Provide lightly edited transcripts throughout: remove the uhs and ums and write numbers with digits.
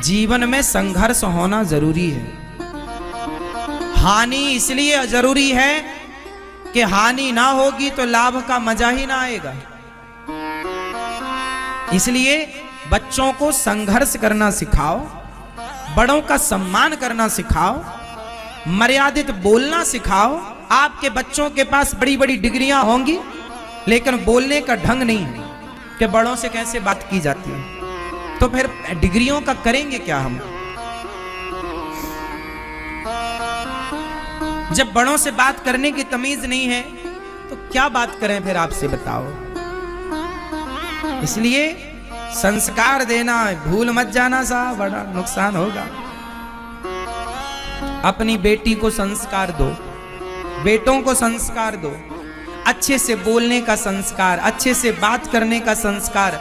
जीवन में संघर्ष होना जरूरी है। हानि इसलिए जरूरी है कि हानि ना होगी तो लाभ का मजा ही ना आएगा। इसलिए बच्चों को संघर्ष करना सिखाओ, बड़ों का सम्मान करना सिखाओ, मर्यादित बोलना सिखाओ। आपके बच्चों के पास बड़ी बड़ी डिग्रियां होंगी लेकिन बोलने का ढंग नहीं है कि बड़ों से कैसे बात की जाती है, तो फिर डिग्रियों का करेंगे क्या हम? जब बड़ों से बात करने की तमीज नहीं है तो क्या बात करें फिर, आपसे बताओ। इसलिए संस्कार देना भूल मत जाना साहब, बड़ा नुकसान होगा। अपनी बेटी को संस्कार दो, बेटों को संस्कार दो, अच्छे से बोलने का संस्कार, अच्छे से बात करने का संस्कार।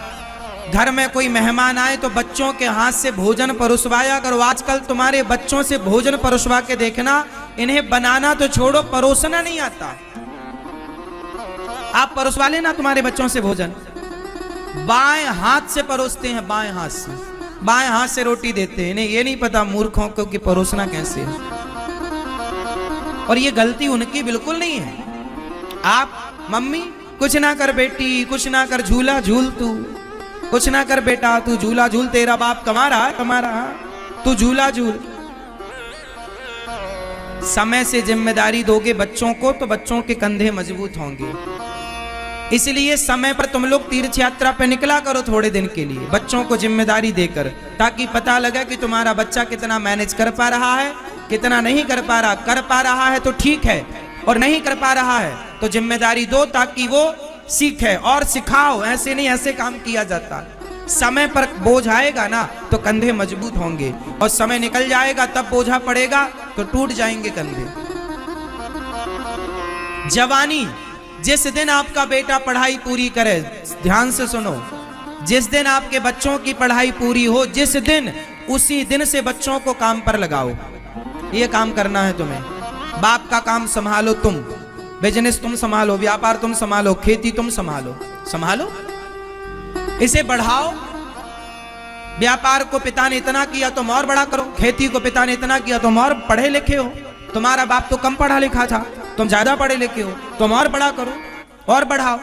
घर में कोई मेहमान आए तो बच्चों के हाथ से भोजन परोसवाया करो। आजकल तुम्हारे बच्चों से भोजन परोसवा के देखना, इन्हें बनाना तो छोड़ो, परोसना नहीं आता। आप परोसवा लेना तुम्हारे बच्चों से भोजन, बाएं हाथ से परोसते हैं, बाएं हाथ से, बाएं हाथ से रोटी देते हैं। इन्हें ये नहीं पता मूर्खों को कि परोसना कैसे है। और ये गलती उनकी बिल्कुल नहीं है। आप मम्मी कुछ ना कर बेटी, कुछ ना कर, झूला झूल तू, कुछ ना कर बेटा तू झूला झूल, तेरा बाप कमा रहा है, कमा रहा, तू झूला झूल। समय से जिम्मेदारी दोगे बच्चों को तो बच्चों के कंधे मजबूत होंगे। इसलिए समय पर तुम लोग तीर्थ यात्रा पे निकला करो थोड़े दिन के लिए, बच्चों को जिम्मेदारी देकर, ताकि पता लगे कि तुम्हारा बच्चा कितना मैनेज कर पा रहा है, कितना नहीं कर पा रहा। कर पा रहा है तो ठीक है, और नहीं कर पा रहा है तो जिम्मेदारी दो ताकि वो सीखे और सिखाओ। ऐसे नहीं, ऐसे काम किया जाता। समय पर बोझ आएगा ना तो कंधे मजबूत होंगे, और समय निकल जाएगा तब बोझा पड़ेगा तो टूट जाएंगे कंधे। जवानी, जिस दिन आपका बेटा पढ़ाई पूरी करे, ध्यान से सुनो, जिस दिन आपके बच्चों की पढ़ाई पूरी हो, जिस दिन, उसी दिन से बच्चों को काम पर लगाओ। ये काम करना है तुम्हें। बाप का काम संभालो तुम, बिजनेस तुम संभालो, व्यापार तुम संभालो, खेती तुम संभालो, संभालो, इसे बढ़ाओ। व्यापार को पिता ने इतना किया तुम और बड़ा करो, खेती को पिता ने इतना किया तुम और पढ़े लिखे हो। तुम्हारा बाप तो कम पढ़ा लिखा था, तुम ज्यादा पढ़े लिखे हो, तुम और बड़ा करो और बढ़ाओ।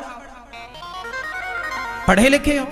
पढ़े लिखे हो,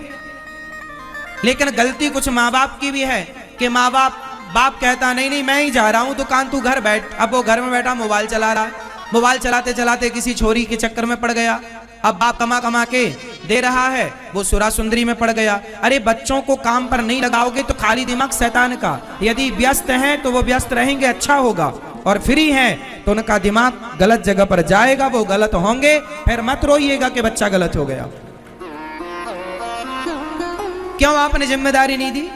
लेकिन गलती कुछ माँ बाप की भी है कि बाप कहता नहीं नहीं मैं ही जा रहा हूं दुकान, तू घर बैठ। अब वो घर में बैठा मोबाइल चला रहा है, मोबाइल चलाते चलाते किसी छोरी के चक्कर में पड़ गया। अब बाप कमा कमा के दे रहा है, वो सुरा सुंदरी में पड़ गया। अरे बच्चों को काम पर नहीं लगाओगे तो खाली दिमाग शैतान का। यदि व्यस्त हैं तो वो व्यस्त रहेंगे, अच्छा होगा, और फ्री हैं तो उनका दिमाग गलत जगह पर जाएगा, वो गलत होंगे। फिर मत रोइएगा कि बच्चा गलत हो गया। क्यों आपने जिम्मेदारी नहीं दी?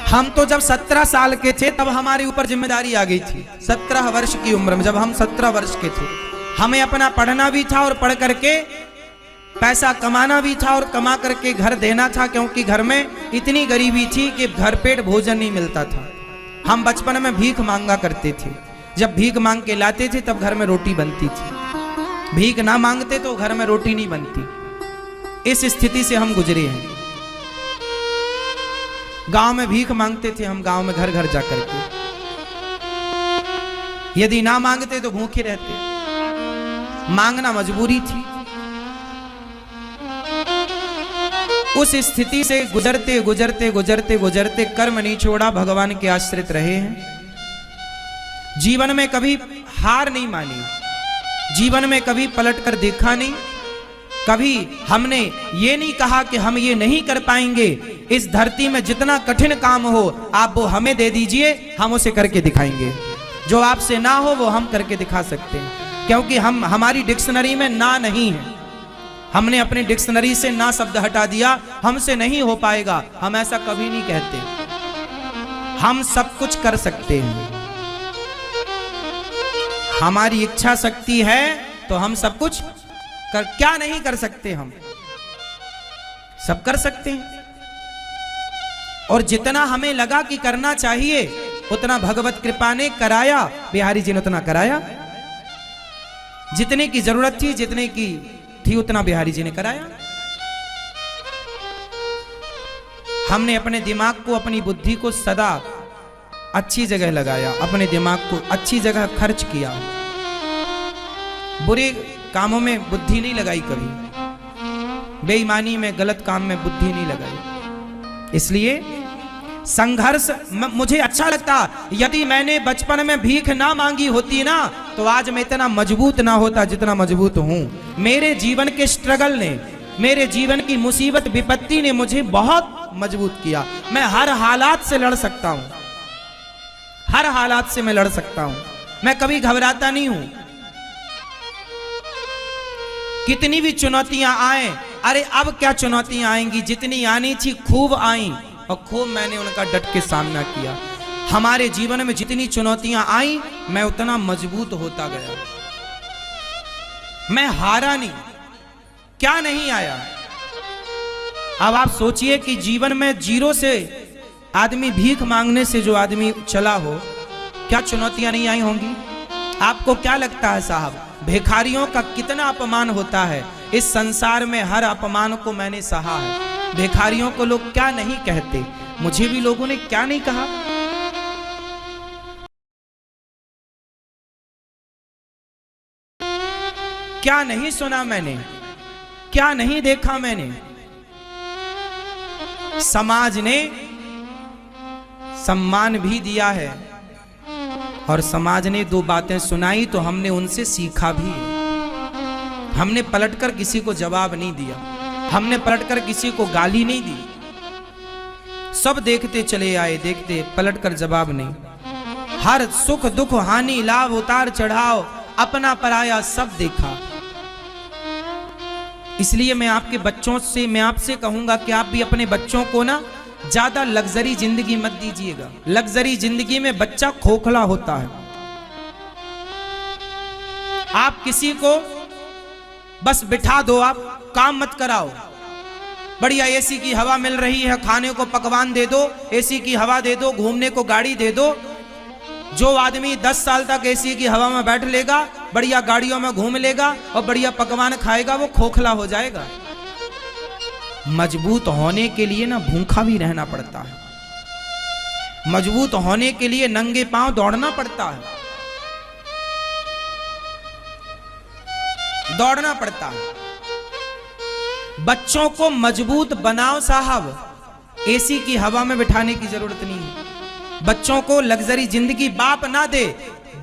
हम तो जब 17 साल के थे तब हमारे ऊपर जिम्मेदारी आ गई थी। 17 वर्ष की उम्र में, जब हम 17 वर्ष के थे, हमें अपना पढ़ना भी था और पढ़ करके पैसा कमाना भी था और कमा करके घर देना था, क्योंकि घर में इतनी गरीबी थी कि घर पेट भोजन नहीं मिलता था। हम बचपन में भीख मांगा करते थे, जब भीख मांग के लाते थे तब घर में रोटी बनती थी, भीख ना मांगते तो घर में रोटी नहीं बनती। इस स्थिति से हम गुजरे हैं। गांव में भीख मांगते थे हम, गांव में घर घर जाकर के, यदि ना मांगते तो भूखे रहते। मांगना मजबूरी थी। उस स्थिति से गुजरते गुजरते गुजरते गुजरते कर्म नहीं छोड़ा, भगवान के आश्रित रहे हैं। जीवन में कभी हार नहीं मानी, जीवन में कभी पलट कर देखा नहीं, कभी हमने ये नहीं कहा कि हम ये नहीं कर पाएंगे। इस धरती में जितना कठिन काम हो आप वो हमें दे दीजिए, हम उसे करके दिखाएंगे। जो आपसे ना हो वो हम करके दिखा सकते हैं, क्योंकि हमारी डिक्शनरी में ना नहीं है। हमने अपनी डिक्शनरी से ना शब्द हटा दिया, हमसे नहीं हो पाएगा, हम ऐसा कभी नहीं कहते। हम सब कुछ कर सकते हैं, हमारी इच्छा शक्ति है तो हम सब कुछ क्या नहीं कर सकते? हम सब कर सकते हैं। और जितना हमें लगा कि करना चाहिए उतना भगवत कृपा ने कराया, बिहारी जी ने उतना कराया। जितने की जरूरत थी, जितने की थी उतना बिहारी जी ने कराया। हमने अपने दिमाग को, अपनी बुद्धि को सदा अच्छी जगह लगाया, अपने दिमाग को अच्छी जगह खर्च किया, बुरे कामों में बुद्धि नहीं लगाई कभी, बेईमानी में, गलत काम में बुद्धि नहीं लगाई। इसलिए संघर्ष मुझे अच्छा लगता। यदि मैंने बचपन में भीख ना मांगी होती ना, तो आज मैं इतना मजबूत ना होता जितना मजबूत हूं। मेरे जीवन के स्ट्रगल ने, मेरे जीवन की मुसीबत विपत्ति ने मुझे बहुत मजबूत किया। मैं हर हालात से लड़ सकता हूं, हर हालात से मैं लड़ सकता हूं। मैं कभी घबराता नहीं हूं। कितनी भी चुनौतियां आए, अरे अब क्या चुनौतियां आएंगी, जितनी आनी थी खूब आई और खूब मैंने उनका डट के सामना किया। हमारे जीवन में जितनी चुनौतियां आई, मैं उतना मजबूत होता गया। मैं हारा नहीं। क्या नहीं आया? अब आप सोचिए कि जीवन में जीरो से आदमी, भीख मांगने से जो आदमी चला हो, क्या चुनौतियां नहीं आई होंगी? आपको क्या लगता है साहब, भिखारियों का कितना अपमान होता है? इस संसार में हर अपमान को मैंने सहा है। भिखारियों को लोग क्या नहीं कहते, मुझे भी लोगों ने क्या नहीं कहा। क्या नहीं सुना मैंने, क्या नहीं देखा मैंने। समाज ने सम्मान भी दिया है और समाज ने दो बातें सुनाई तो हमने उनसे सीखा भी। हमने पलटकर किसी को जवाब नहीं दिया, हमने पलटकर किसी को गाली नहीं दी। सब देखते चले आए, देखते, पलटकर जवाब नहीं। हर सुख दुख, हानि, लाभ, उतार चढ़ाव, अपना पराया सब देखा। इसलिए मैं आपके बच्चों से, मैं आपसे कहूंगा कि आप भी अपने बच्चों को ना ज्यादा लग्जरी जिंदगी मत दीजिएगा। लग्जरी जिंदगी में बच्चा खोखला होता है। आप किसी को बस बिठा दो, आप काम मत कराओ। बढ़िया एसी की हवा मिल रही है, खाने को पकवान दे दो, एसी की हवा दे दो, घूमने को गाड़ी दे दो। जो आदमी 10 साल तक एसी की हवा में बैठ लेगा, बढ़िया गाड़ियों में घूम लेगा और बढ़िया पकवान खाएगा, वो खोखला हो जाएगा। मजबूत होने के लिए ना भूखा भी रहना पड़ता है। मजबूत होने के लिए नंगे पांव दौड़ना पड़ता है, दौड़ना पड़ता है। बच्चों को मजबूत बनाओ साहब, एसी की हवा में बिठाने की जरूरत नहीं है। बच्चों को लग्जरी जिंदगी बाप ना दे।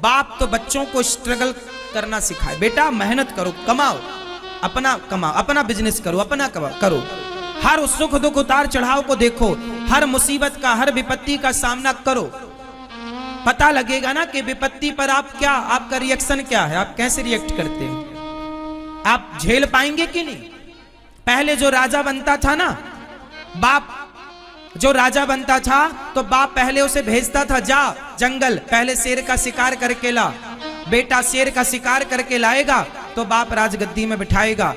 बाप तो बच्चों को स्ट्रगल करना सिखाए। बेटा मेहनत करो, कमाओ, अपना कमाओ, अपना बिजनेस करो, अपना करो। हर सुख दुख, उतार चढ़ाव को देखो, हर मुसीबत का, हर विपत्ति का सामना करो। पता लगेगा ना कि विपत्ति पर आप क्या, आपका रिएक्शन क्या है, आप कैसे रिएक्ट करते हैं, आप झेल पाएंगे कि नहीं। पहले जो राजा बनता था ना, बाप जो राजा बनता था तो बाप पहले उसे भेजता था, जा जंगल पहले शेर का शिकार करके ला। बेटा शेर का शिकार करके लाएगा तो बाप राजगद्दी में बिठाएगा,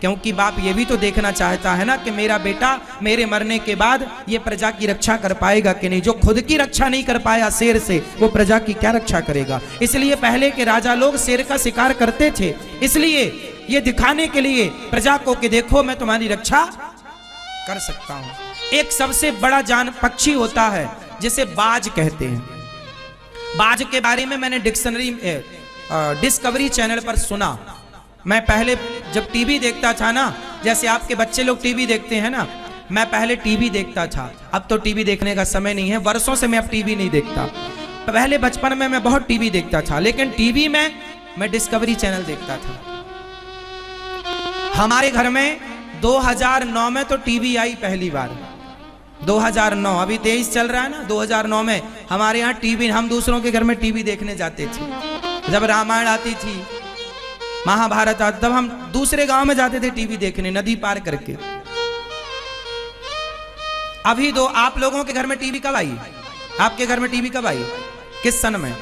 क्योंकि बाप ये भी तो देखना चाहता है ना कि मेरा बेटा मेरे मरने के बाद ये प्रजा की रक्षा कर पाएगा कि नहीं। जो खुद की रक्षा नहीं कर पाया शेर से, वो प्रजा की क्या रक्षा करेगा। इसलिए पहले के राजा लोग शेर का शिकार करते थे, इसलिए ये दिखाने के लिए प्रजा को कि देखो मैं तुम्हारी रक्षा कर सकता हूं। एक सबसे बड़ा जान पक्षी होता है जिसे बाज कहते हैं। बाज के बारे में मैंने डिस्कवरी चैनल पर सुना। मैं पहले जब टीवी देखता था ना, जैसे आपके बच्चे लोग टीवी देखते हैं ना, मैं पहले टीवी देखता था। अब तो टीवी देखने का समय नहीं है, वर्षों से मैं अब टीवी नहीं देखता। पहले बचपन में मैं बहुत टीवी देखता था, लेकिन टीवी में मैं डिस्कवरी चैनल देखता था। हमारे घर में 2009 में तो टीवी आई पहली बार। 2009, अभी 23 चल रहा है ना, 2009 में हमारे यहाँ टीवी, हम दूसरों के घर में टीवी देखने जाते थे। जब रामायण आती थी, महाभारत आता, तब हम दूसरे गांव में जाते थे टीवी देखने, नदी पार करके। अभी दो आप लोगों के घर में टीवी कब आई? आपके घर में टीवी कब आई? किस सन में?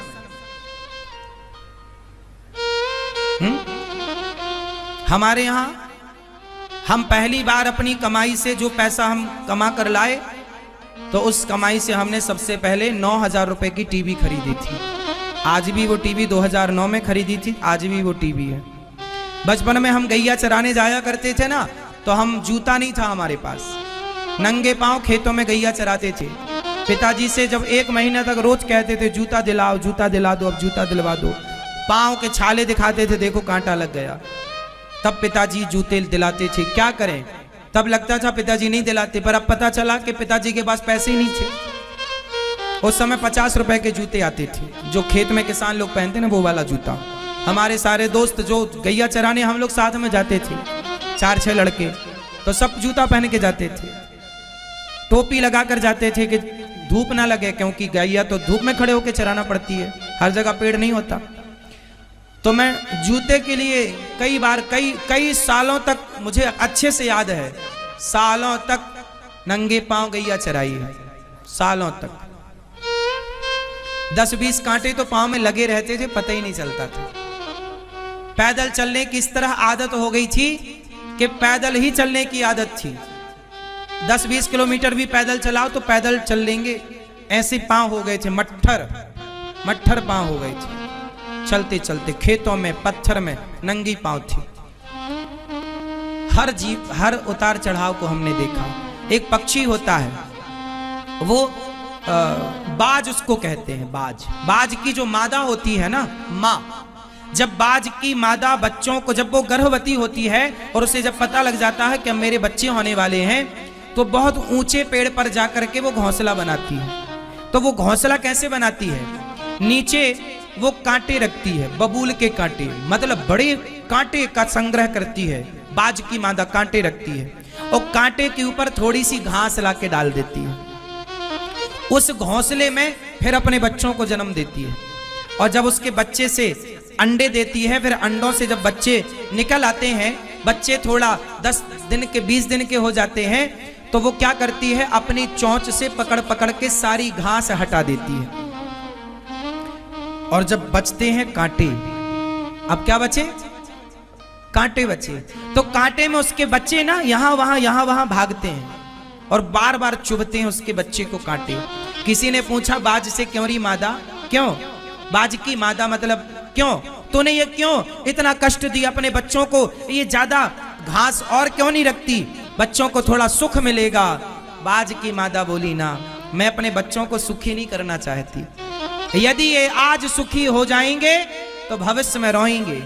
हमारे यहां हम पहली बार अपनी कमाई से जो पैसा हम कमा कर लाए, तो उस कमाई से हमने सबसे पहले 9,000 रुपए की टीवी खरीदी थी। आज भी वो टीवी 2009 में खरीदी थी, आज भी वो टीवी है। बचपन में हम गैया चराने जाया करते थे ना, तो हम जूता नहीं था हमारे पास, नंगे पांव खेतों में गैया चराते थे। पिताजी से जब 1 महीना तक रोज कहते थे जूता दिलाओ, जूता दिला दो, अब जूता दिलवा दो, पांव के छाले दिखाते थे, देखो कांटा लग गया। तब पिताजी जूते दिलाते थे। क्या करें, तब लगता था पिताजी नहीं दिलाते, पर अब पता चला कि पिताजी के पास पैसे ही नहीं थे। उस समय 50 रुपए के जूते आते थे, जो खेत में किसान लोग पहनते ना, वो वाला जूता। हमारे सारे दोस्त जो गैया चराने हम लोग साथ में जाते थे, 4-6 लड़के, तो सब जूता पहन के जाते थे, टोपी लगा कर जाते थे कि धूप ना लगे, क्योंकि गैया तो धूप में खड़े होकर चराना पड़ती है, हर जगह पेड़ नहीं होता। तो मैं जूते के लिए कई बार कई सालों तक, मुझे अच्छे से याद है, सालों तक नंगे पांव गैया चराई है, सालों तक। 10-20 कांटे तो पांव में लगे रहते थे, पता ही नहीं चलता था। पैदल चलने की इस तरह आदत हो गई थी कि पैदल ही चलने की आदत थी। 10-20 किलोमीटर भी पैदल चलाओ तो पैदल चल लेंगे, ऐसे पांव हो गए थे, मट्ठर पांव हो गए थे। चलते चलते खेतों में, पत्थर में नंगी पांव थी। हर उतार चढ़ाव को हमने देखा। एक पक्षी होता है, वो बाज उसको कहते हैं, बाज की जो मादा होती है ना, माँ, जब बाज की मादा बच्चों को, जब वो गर्भवती होती है और उसे जब पता लग जाता है कि अब मेरे बच्चे होने वाले हैं, तो बहुत ऊंचे पेड़ पर जाकर के वो घोंसला बनाती है। तो वो घोंसला कैसे बनाती है, नीचे वो कांटे रखती है, बबूल के कांटे, मतलब बड़े कांटे का संग्रह करती है। बाज की मादा कांटे रखती है और कांटे के ऊपर थोड़ी सी घास ला के डाल देती है। उस घोंसले में फिर अपने बच्चों को जन्म देती है, और जब उसके बच्चे से अंडे देती है, फिर अंडों से जब बच्चे निकल आते हैं, बच्चे थोड़ा 10 दिन के 20 दिन के हो जाते हैं, तो वो क्या करती है, अपनी चोंच से पकड़ पकड़ के सारी घास हटा देती है। और जब बचते हैं कांटे, अब क्या बचे, कांटे बचे, तो कांटे में उसके बच्चे ना यहाँ वहां भागते हैं और बार बार चुभते हैं उसके बच्चे को कांटे। किसी ने पूछा बाज से, क्यों री मादा, क्यों बाज की मादा, मतलब क्यों तूने ये क्यों इतना कष्ट दिया अपने बच्चों को, ये ज्यादा घास और क्यों नहीं रखती, बच्चों को थोड़ा सुख मिलेगा। बाज की मादा बोली, ना, मैं अपने बच्चों को सुखी नहीं करना चाहती। यदि ये आज सुखी हो जाएंगे तो भविष्य में रोएंगे,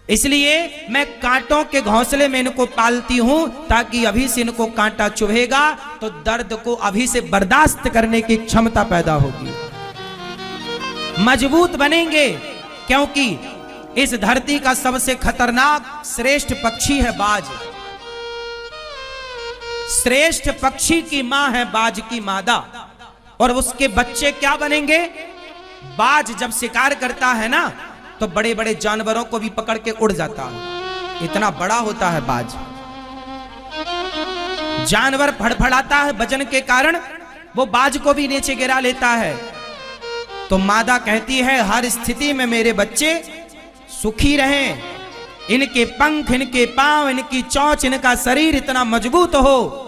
इसलिए मैं कांटों के घोंसले में इनको पालती हूं, ताकि अभी से इनको कांटा चुभेगा तो दर्द को अभी से बर्दाश्त करने की क्षमता पैदा होगी, मजबूत बनेंगे। क्योंकि इस धरती का सबसे खतरनाक श्रेष्ठ पक्षी है बाज। श्रेष्ठ पक्षी की मां है बाज की मादा, और उसके बच्चे क्या बनेंगे। बाज जब शिकार करता है ना, तो बड़े बड़े जानवरों को भी पकड़ के उड़ जाता है, इतना बड़ा होता है बाज। जानवर फड़फड़ाता है वजन के कारण, वो बाज को भी नीचे गिरा लेता है। तो मादा कहती है, हर स्थिति में मेरे बच्चे सुखी रहें, इनके पंख, इनके पांव, इनकी चोंच, इनका शरीर इतना मजबूत हो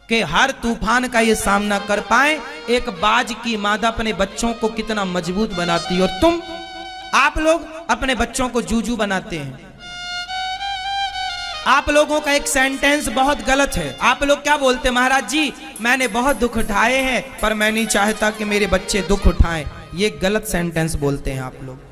कि हर तूफान का ये सामना कर पाए। एक बाज की मादा अपने बच्चों को कितना मजबूत बनाती है, और तुम, आप लोग अपने बच्चों को जूजू बनाते हैं। आप लोगों का एक सेंटेंस बहुत गलत है। आप लोग क्या बोलते हैं, महाराज जी मैंने बहुत दुख उठाए हैं, पर मैं नहीं चाहता कि मेरे बच्चे दुख उठाएं। ये गलत सेंटेंस बोलते हैं आप लोग।